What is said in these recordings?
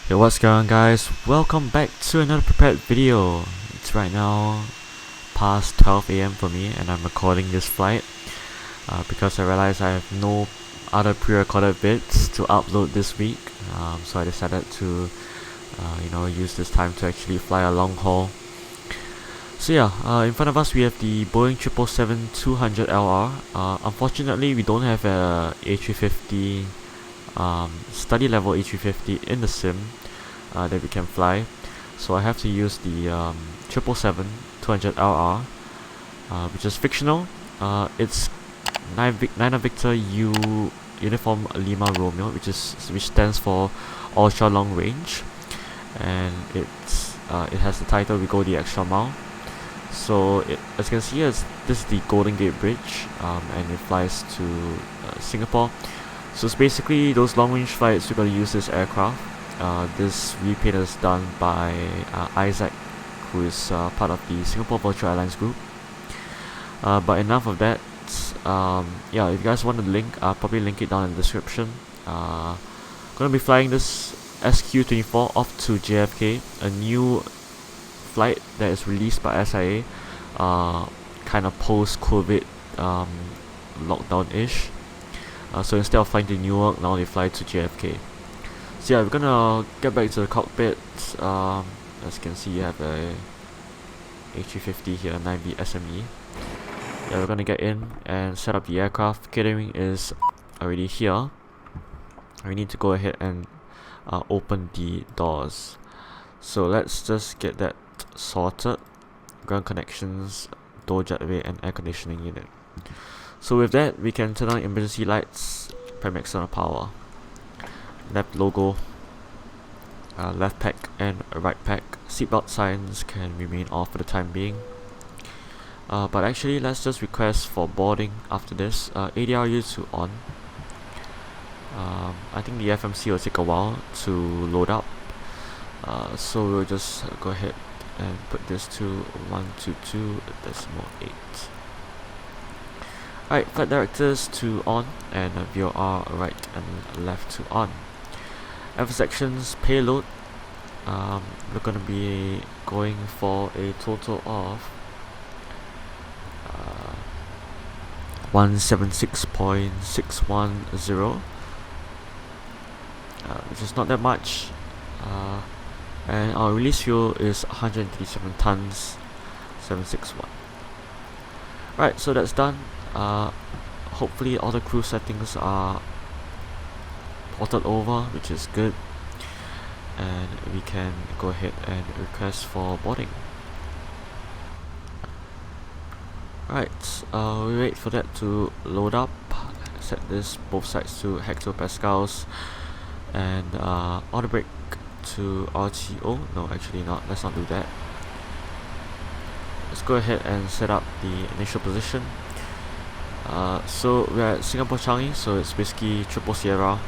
Yo, what's going on, guys? Welcome back to another prepared video. It's right now past 12 AM for me, and I'm recording this flight because I realized I have no other pre-recorded bits to upload this week. So I decided to use this time to actually fly a long haul. So yeah, in front of us we have the Boeing 777-200LR. Unfortunately, we don't have a A350 study level A350 in the sim that we can fly, so I have to use the 777-200LR, which is fictional. It's 9 Victor U Uniform Lima Romeo, which stands for ultra long range, and it has the title "We Go the Extra Mile." So as you can see, this is the Golden Gate Bridge, and it flies to Singapore. So it's basically those long range flights we're going to use this aircraft. This repaint is done by Isaac, who is part of the Singapore Virtual Airlines group. But enough of that. Yeah, if you guys want the link, I'll probably link it down in the description. Gonna be flying this SQ-24 off to JFK, a new flight that is released by SIA, kind of post-COVID lockdown-ish. So instead of flying to Newark, now they fly to JFK. So yeah, we're gonna get back to the cockpit. As you can see, you have a A350 here, 9B SME. Yeah, we're gonna get in and set up the aircraft. Catering is already here. We need to go ahead and open the doors. So let's just get that sorted. Ground connections, door jetway, and air conditioning unit. So with that, we can turn on emergency lights, prime external power, left logo, left pack and right pack. Seatbelt signs can remain off for the time being. But actually, let's just request for boarding after this. ADRU to on. I think the FMC will take a while to load up. So we'll just go ahead and put this to 122.8. Alright, flight directors to on, and VOR right and left to on. F sections payload, we're gonna be going for a total of 176.610, which is not that much. And our release fuel is 137 tons, 761. Right, so that's done. Hopefully all the crew settings are ported over, which is good, and we can go ahead and request for boarding. Right, we wait for that to load up. Set this both sides to hectopascals, and auto brake to RTO. No, actually not. Let's not do that. Let's go ahead and set up the initial position. So we're at Singapore Changi, so it's basically Triple Sierra,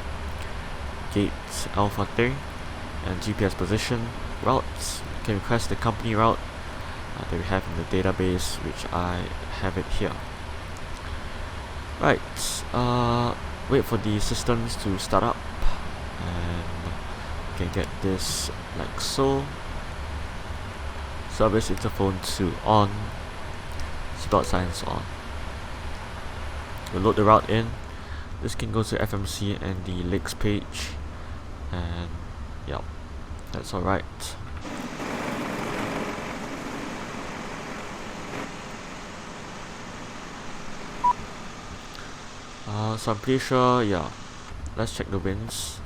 Gate Alpha 3, and GPS position. Routes, you can request the company route that we have in the database, which I have it here. Right, wait for the systems to start up, and you can get this like so. Service interphone to on, seatbelt signs on. We'll load the route in. This can go to FMC and the legs page, and yeah, that's alright. So I'm pretty sure, yeah, let's check the winds.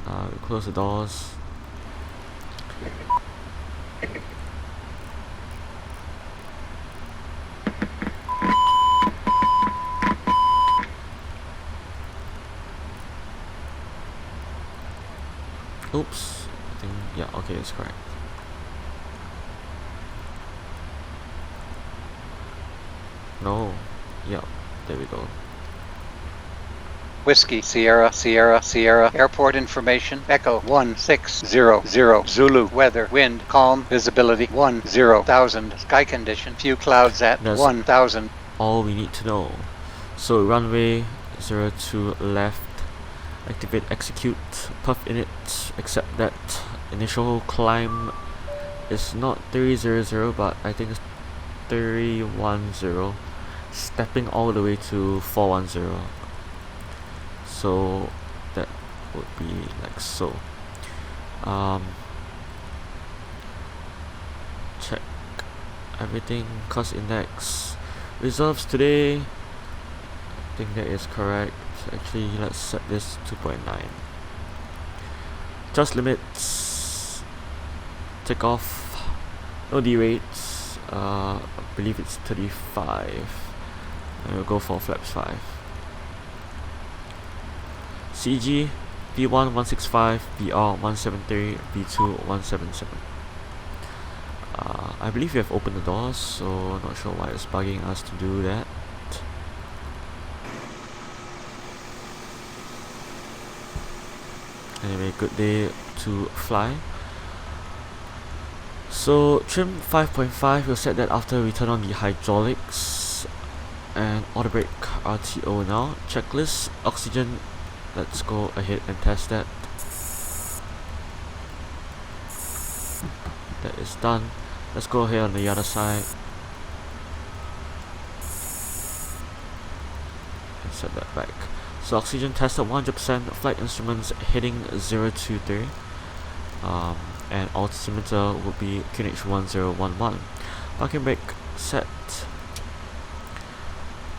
We close the doors. Oops, I think, yeah, okay, it's correct. No, yeah, there we go. Whiskey, Sierra, Sierra, Sierra, airport information, Echo 1600, Zulu, weather, wind, calm, visibility 10,000, sky condition, few clouds at 1,000. All we need to know. So runway 02 left, Activate execute puff init, except that initial climb is not 300 but I think it's 310, stepping all the way to 410. So that would be like so. Check everything. Cost index reserves today, I think that is correct. Actually, let's set this 2.9. Just limits, take off, no derates, I believe it's 35, and we'll go for flaps 5. CG V1 165, VR 173, V2 177. I believe we have opened the doors, so not sure why it's bugging us to do that. Anyway, good day to fly. So trim 5.5, we'll set that after we turn on the hydraulics and auto brake RTO now. Checklist, oxygen, let's go ahead and test that. That is done. Let's go ahead on the other side and set that back. So oxygen tested 100%, flight instruments heading 023, and altimeter will be QNH 1011. Parking brake set.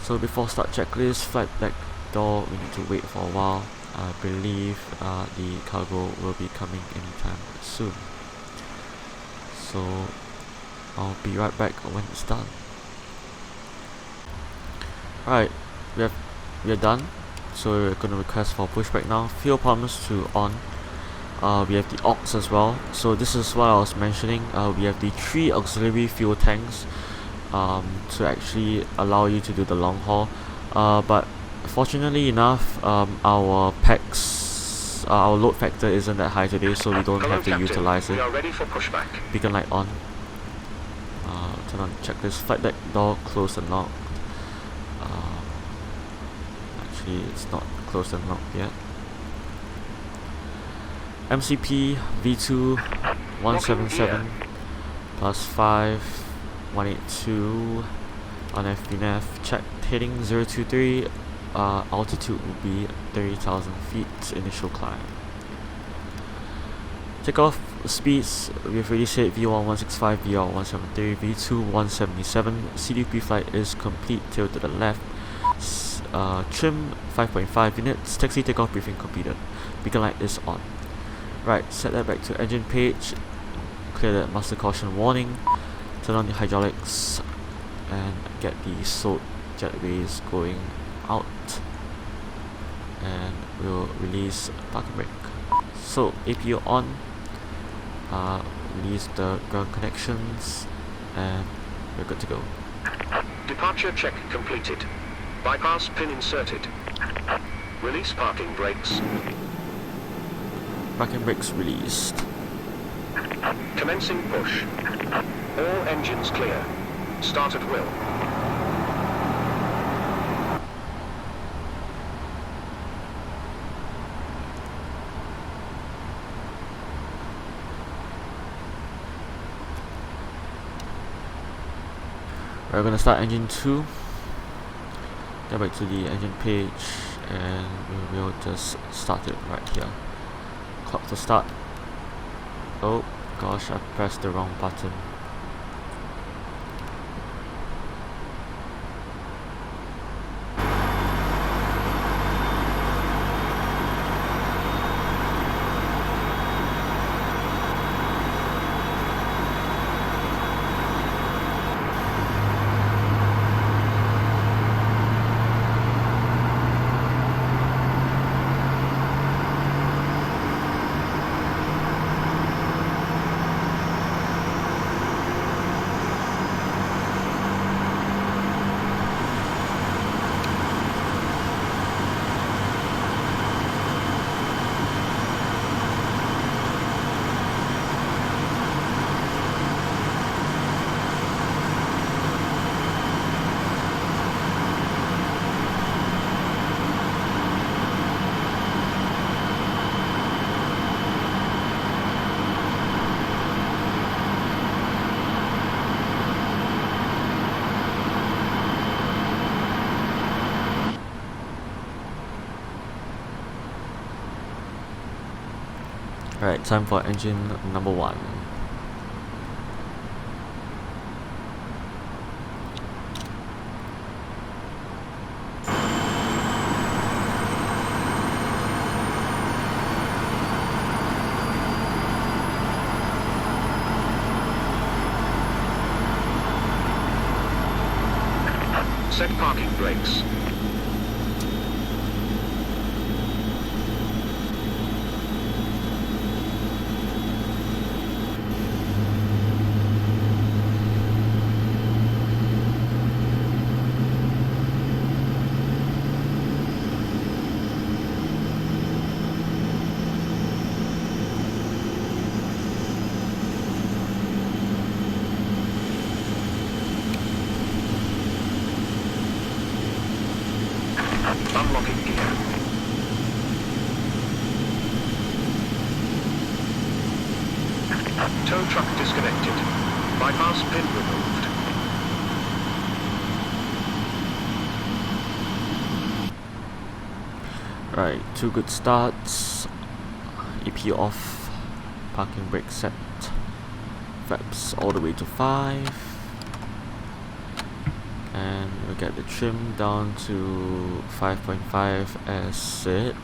So before start checklist, flight back door, we need to wait for a while. I believe the cargo will be coming anytime soon. So I'll be right back when it's done. Alright, we are done. So we're going to request for pushback now. Fuel pumps to on. We have the aux as well. So this is what I was mentioning. We have the 3 auxiliary fuel tanks to actually allow you to do the long haul. But fortunately enough, our packs, our load factor isn't that high today, so we don't have to utilize it. We are ready for pushback. Beacon light on. Turn on checklist. Flight deck door closed and locked. Actually, it's not closed and locked yet. MCP V2 177 plus 5 182 on FBNAV. Checked heading 023. Altitude will be 30,000 feet. Initial climb. Takeoff speeds, we've already said V1 165, VR 173, V2 177. CDP flight is complete, tail to the left. Trim 5.5 units, taxi takeoff briefing completed. Beacon light is on. Right, set that back to engine page, clear the master caution warning, turn on the hydraulics, and get the salt jetways going out. And we'll release parking brake. So, APU on. Release the ground connections, and we're good to go. Departure check completed. Bypass pin inserted. Release parking brakes. Parking brakes released. Commencing push. All engines clear. Start at will. We're gonna start engine 2. Get back to the engine page, and we will just start it right here. Clock to start. Oh gosh, I pressed the wrong button. Right, time for engine number 1. Set parking brakes. Unlocking gear. Tow truck disconnected. Bypass pin removed. Right, 2 good starts. EP off. Parking brake set. Flaps all the way to 5. And we'll get the trim down to 5.5 as said.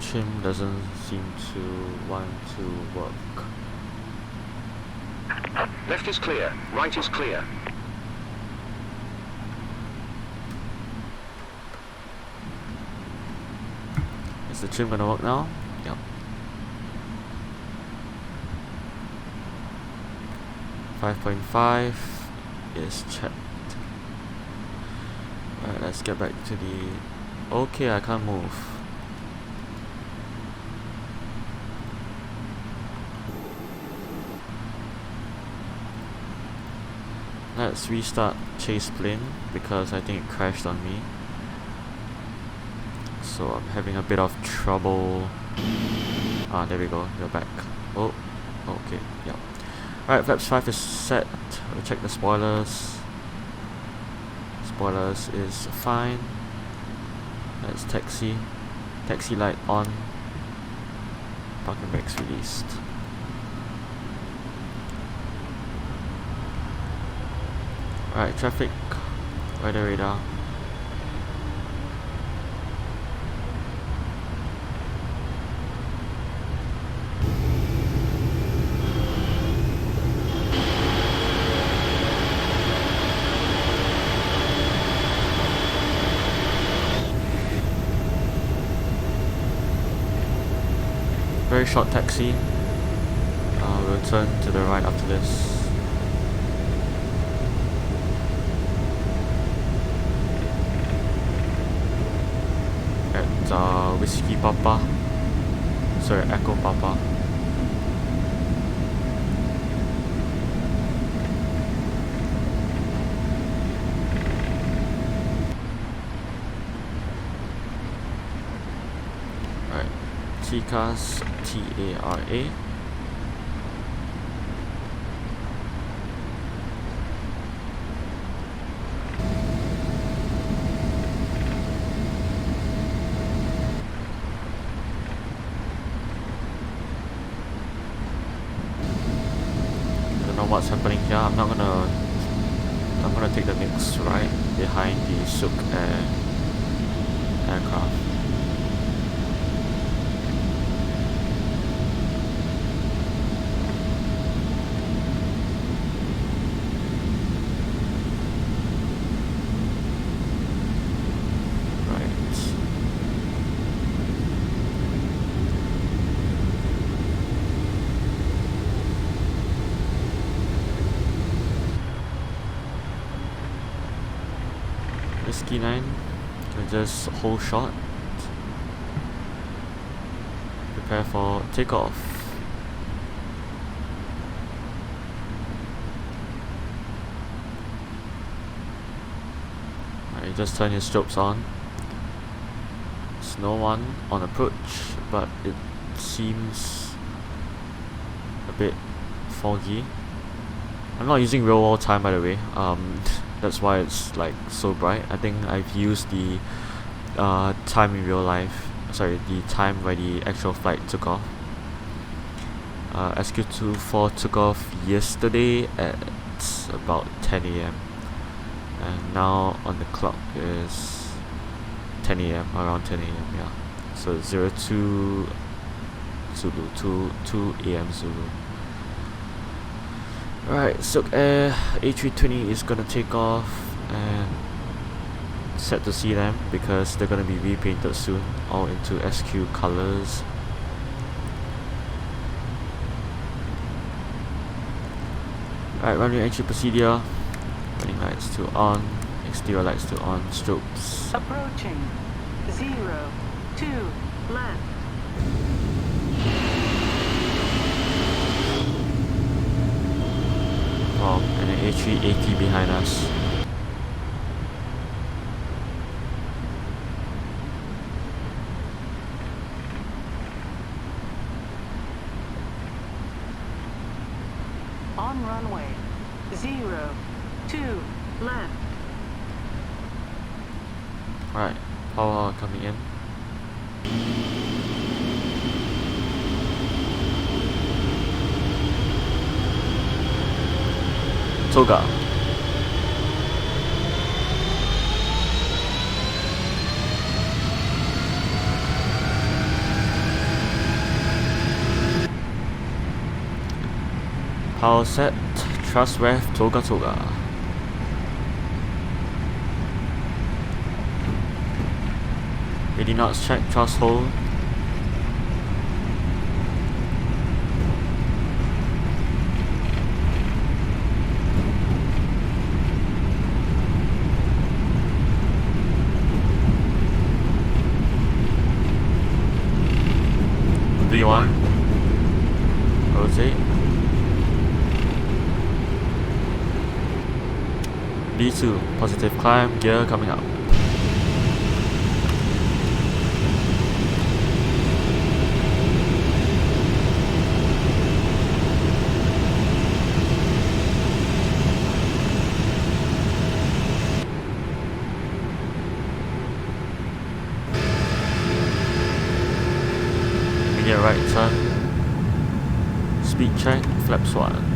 Trim doesn't seem to want to work. Left is clear. Right is clear. Is the trim gonna work now? Yep. 5.5 is checked. Alright, let's get back to the... Okay, I can't move. Let's restart Chaseplane because I think it crashed on me. So I'm having a bit of trouble. Ah, there we go, you're back. Oh, okay, yeah. Alright, flaps 5 is set. We'll check the spoilers. Spoilers is fine. Let's taxi. Taxi light on. Parking brakes released. Alright, traffic. Weather radar. Very short taxi. We'll turn to the right after this. At Whiskey Papa. Sorry, Echo Papa. Right. TCAS, TARA. What's happening here? I'm gonna take the next right behind the Sook aircraft. Whiskey 9, can just hold short. Prepare for takeoff. Alright, just turn your strobes on. There's no one on approach, but it seems a bit foggy. I'm not using real world time, by the way. That's why it's like so bright. I think I've used the time in real life. Sorry, the time where the actual flight took off. SQ24 took off yesterday at about 10 a.m. and now on the clock is 10 a.m. around 10 a.m. yeah. So 02 Zulu, 2 a.m. Zulu. Alright, Silk Air A320 is gonna take off, and sad to see them because they're gonna be repainted soon, all into SQ colors. Alright, runway entry procedure. Running lights to on, exterior lights to on, strobes. Approaching 02 left. Oh, and an A380 behind us. On runway 02 left. Alright, power coming in. Toga. Power set, thrust rev, Toga Toga. Ready knots check, thrust hold. V1. Rotate. B2, positive climb, gear coming up. Immediate right turn. Speed check, flaps 1.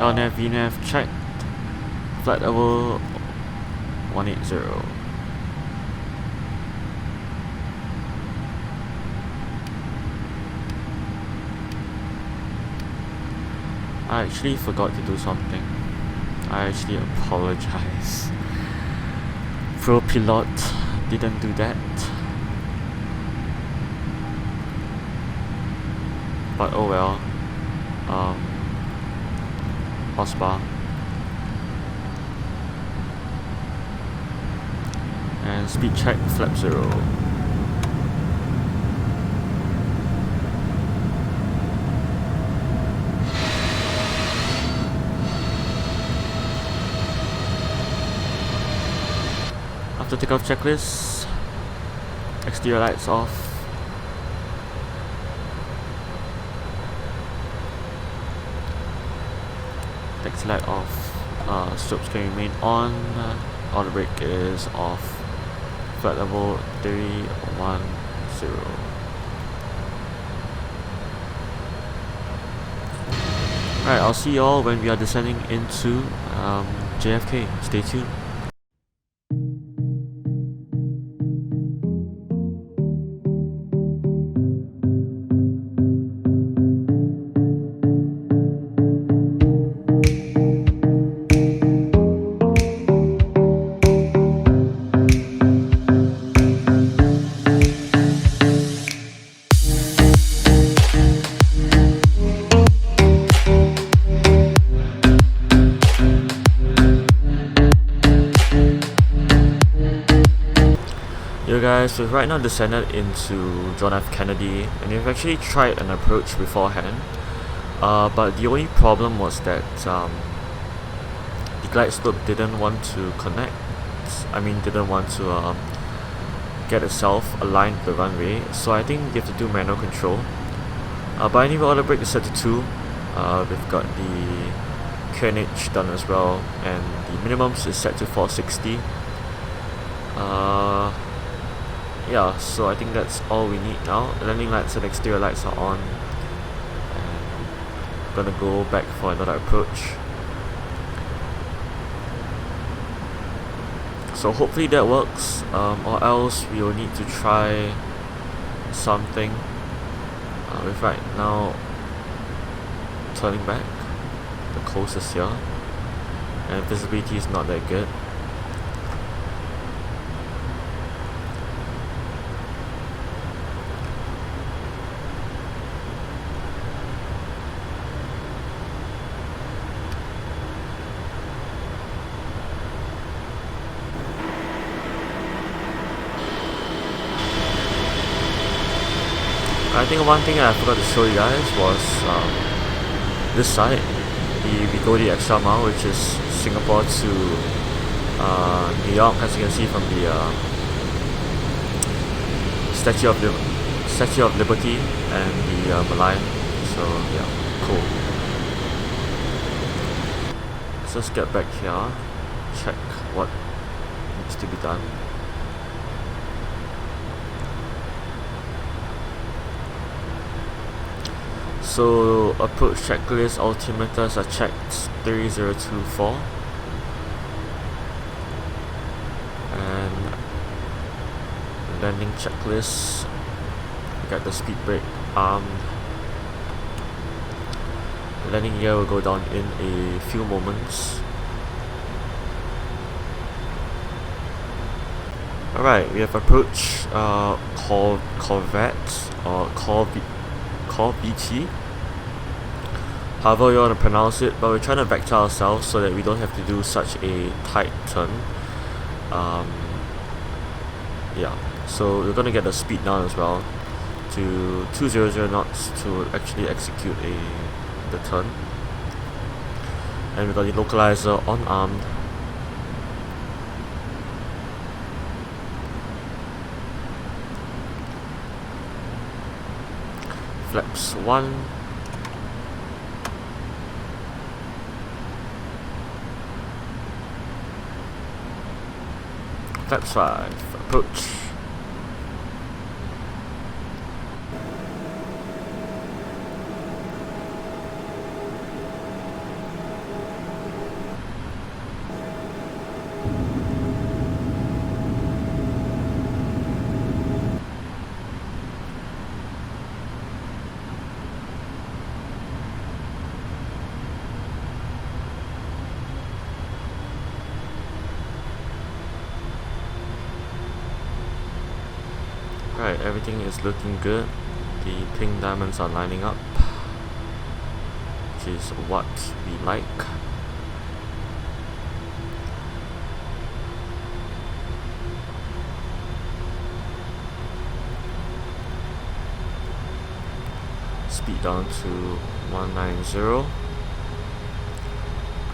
LNAV, VNAV checked. Flight level 180. I actually forgot to do something. I actually apologize. Pro pilot didn't do that. But oh well. Horsebar. And speed check, flap 0. After takeoff checklist, exterior lights off. Taxi light off. Strobes can remain on. Auto brake is off. Flight level 310. Alright, I'll see y'all when we are descending into JFK. Stay tuned. Yo guys, so right now descended into John F. Kennedy, and we've actually tried an approach beforehand, but the only problem was that the glide slope didn't want to connect, didn't want to get itself aligned with the runway, so I think you have to do manual control. But anyway, auto brake is set to 2. We've got the QNH done as well, and the minimums is set to 460. Yeah, so I think that's all we need now. Landing lights and exterior lights are on, and I'm gonna go back for another approach. So hopefully that works, or else we will need to try something with right now turning back. The coast is here, and visibility is not that good. I think one thing I forgot to show you guys was this side. We go the extra mile, which is Singapore to New York, as you can see from the Statue of Liberty and the Merlion. So yeah, cool. Let's just get back here, check what needs to be done. So approach checklist, altimeters are checked 3024, and landing checklist, we got the speed brake armed. Landing gear will go down in a few moments. Alright, we have approached Corvette or Corvette. However you want to pronounce it, but we're trying to vector ourselves so that we don't have to do such a tight turn. Yeah, so we're going to get the speed down as well to 200 knots to actually execute the turn. And we got the localizer on armed. Flaps 1. Flaps 5. Approach. Right, everything is looking good. The pink diamonds are lining up, which is what we like. Speed down to 190.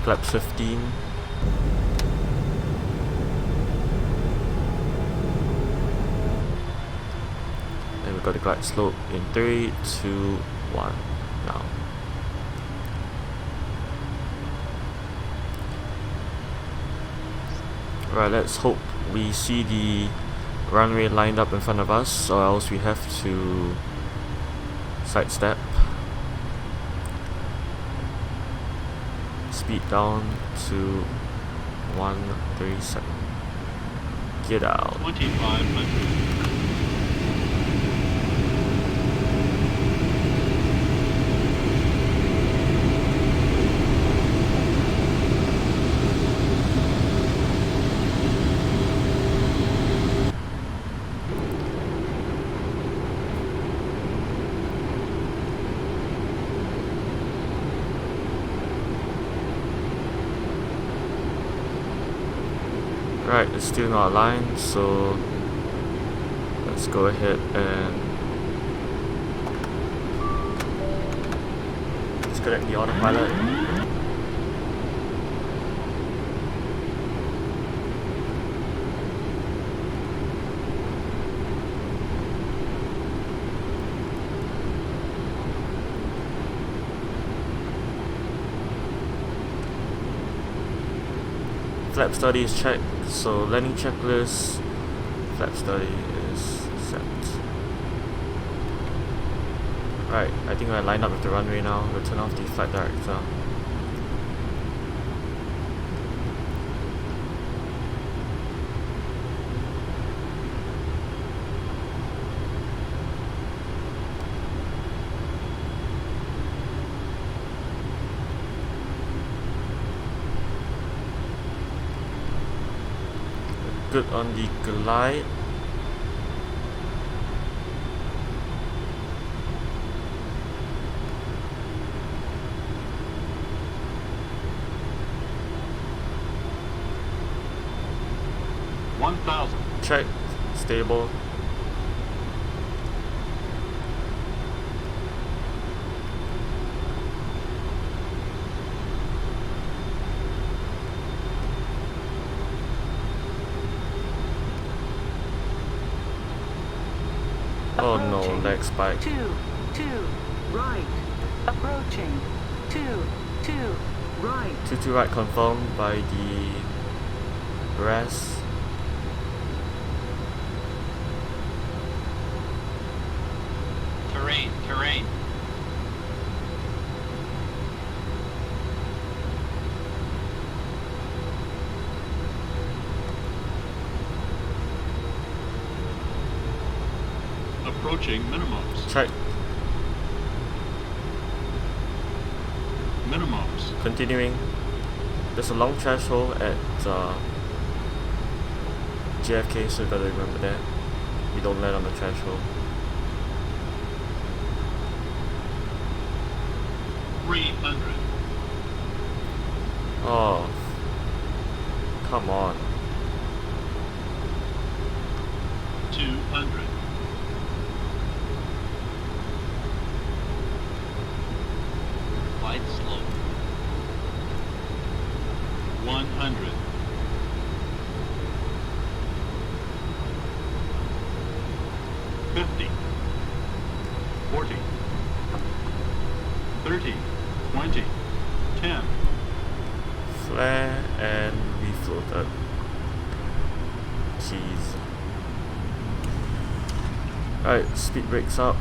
Flaps 15. Got the glide slope in 3, 2, 1 now. Right, let's hope we see the runway lined up in front of us, or else we have to sidestep. Speed down to 137. Get out. 2500. Right, it's still not aligned, so let's go ahead and disconnect the autopilot. Flap study is checked, so landing checklist, flap study is set. Right, I think I line up with the runway now. We'll turn off the flight director. Good on the glide. Check, stable. Oh no, leg spike. 2, 2, right. Approaching. 2, 2, right. 2 right confirmed by the rest. Terrain. Approaching minimums. Check. Minimums. Continuing. There's a long threshold at JFK, so you gotta remember that. You don't land on the threshold. 300. Oh, come on. 200. Glide slow. 100. 50. 40. 30. 20. 10. Flare and we floated. Jeez. Alright, speed brakes up.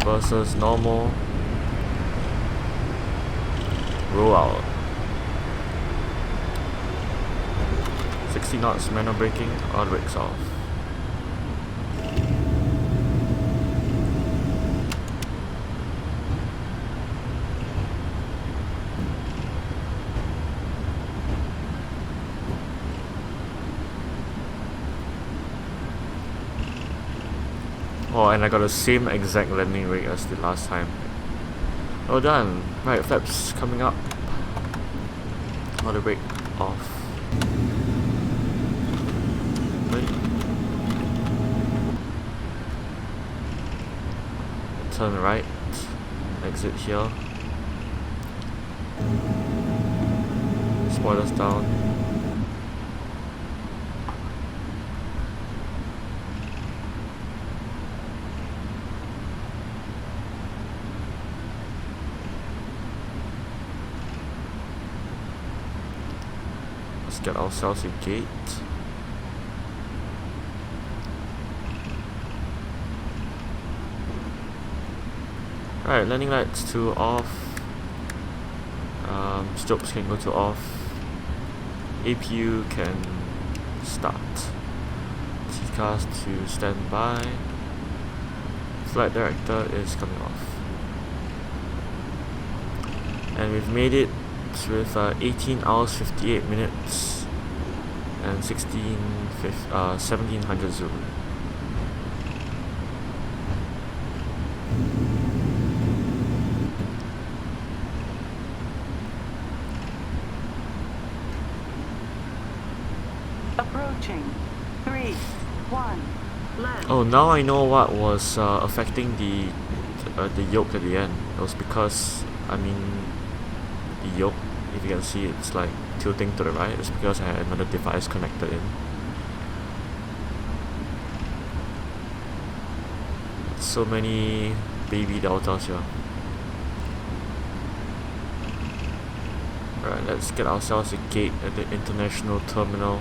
Versus normal. Roll out. 60 knots manual braking, all brakes off. Oh, and I got the same exact landing rate as the last time. Well done. Right, flaps coming up. Auto brake off. Wait. Turn right. Exit here. Spoilers down. Get ourselves a gate. Alright, landing lights to off. Strobes can go to off. APU can start. TCAS to standby. Flight director is coming off. And we've made it with 18 hours 58 minutes and 1700 Zulu. Approaching. 3, 1, left. Oh, now I know what was affecting the yoke at the end. It was because, I mean, the yoke, if you can see, it's like tilting to the right. It's because I had another device connected in. So many baby deltas here. Alright, let's get ourselves a gate at the international terminal.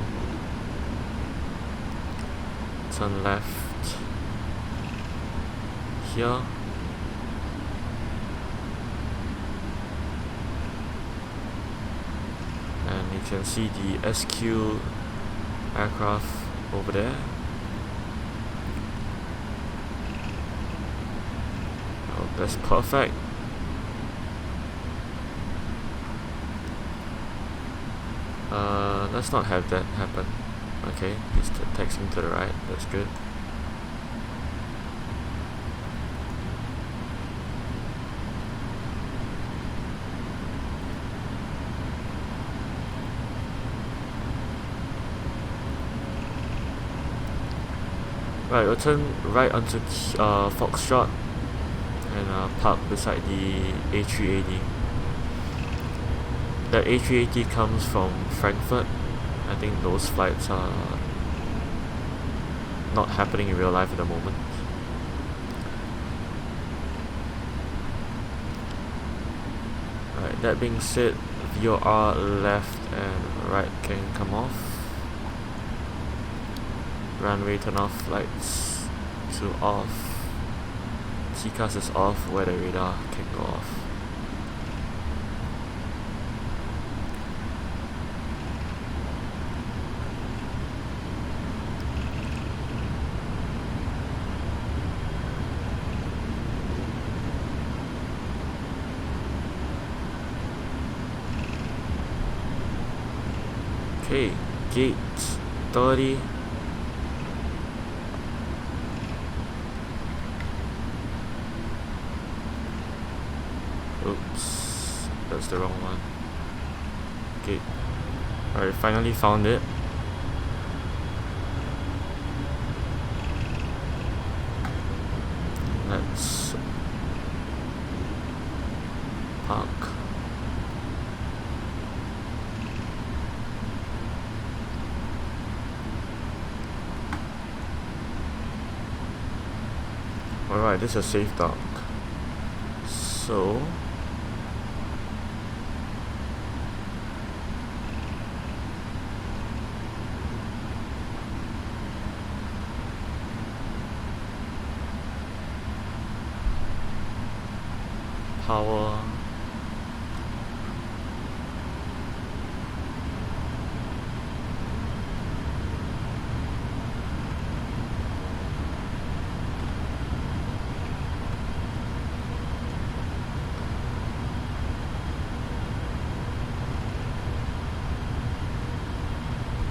Turn left here. And you can see the SQ aircraft over there. Oh, that's perfect. Let's not have that happen. Okay, he's taxiing to the right, that's good. Right, we'll turn right onto Foxtrot and park beside the A380. The A380 comes from Frankfurt. I think those flights are not happening in real life at the moment. Right, that being said, VOR left and right can come off. Runway turn off, lights to off. TCAS is off, weather radar can go off. Okay, gate 30. Oops, that's the wrong one. Gate. Alright, finally found it. Let's park. Alright, this is a safe dock. So power.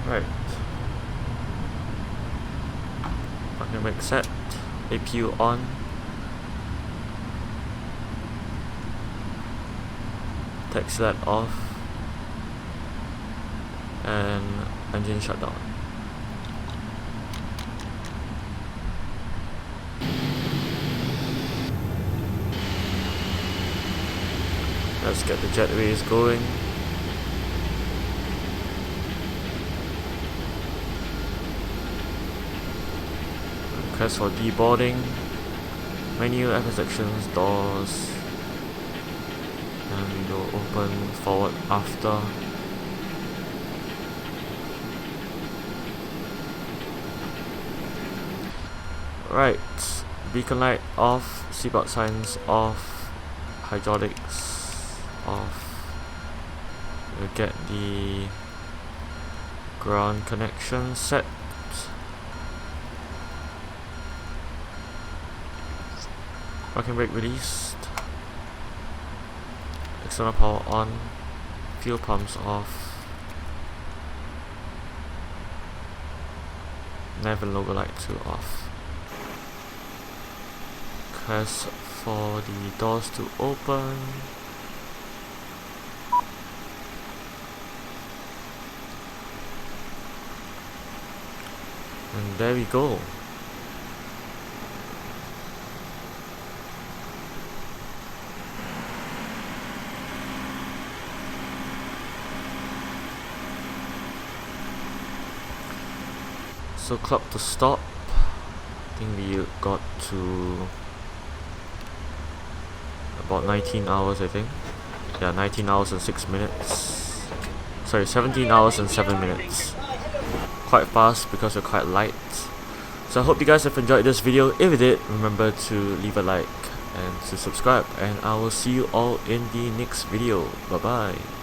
Right. Parking brake set. APU on. Taxi light off. And engine shutdown. Let's get the jetways going. Request for deboarding. Menu, FS sections, doors. And we will open forward after. Right, beacon light off, seatbelt signs off, hydraulics off. We'll get the ground connection set. Parking brake released. External power on. Fuel pumps off. Nav and logo light 2 off. Request for the doors to open. And there we go. So clock to stop. I think we got to about 19 hours, I think. Yeah, 19 hours and 6 minutes. Sorry, 17 hours and 7 minutes. Quite fast because we're quite light. So I hope you guys have enjoyed this video. If you did, remember to leave a like and to subscribe. And I will see you all in the next video. Bye bye.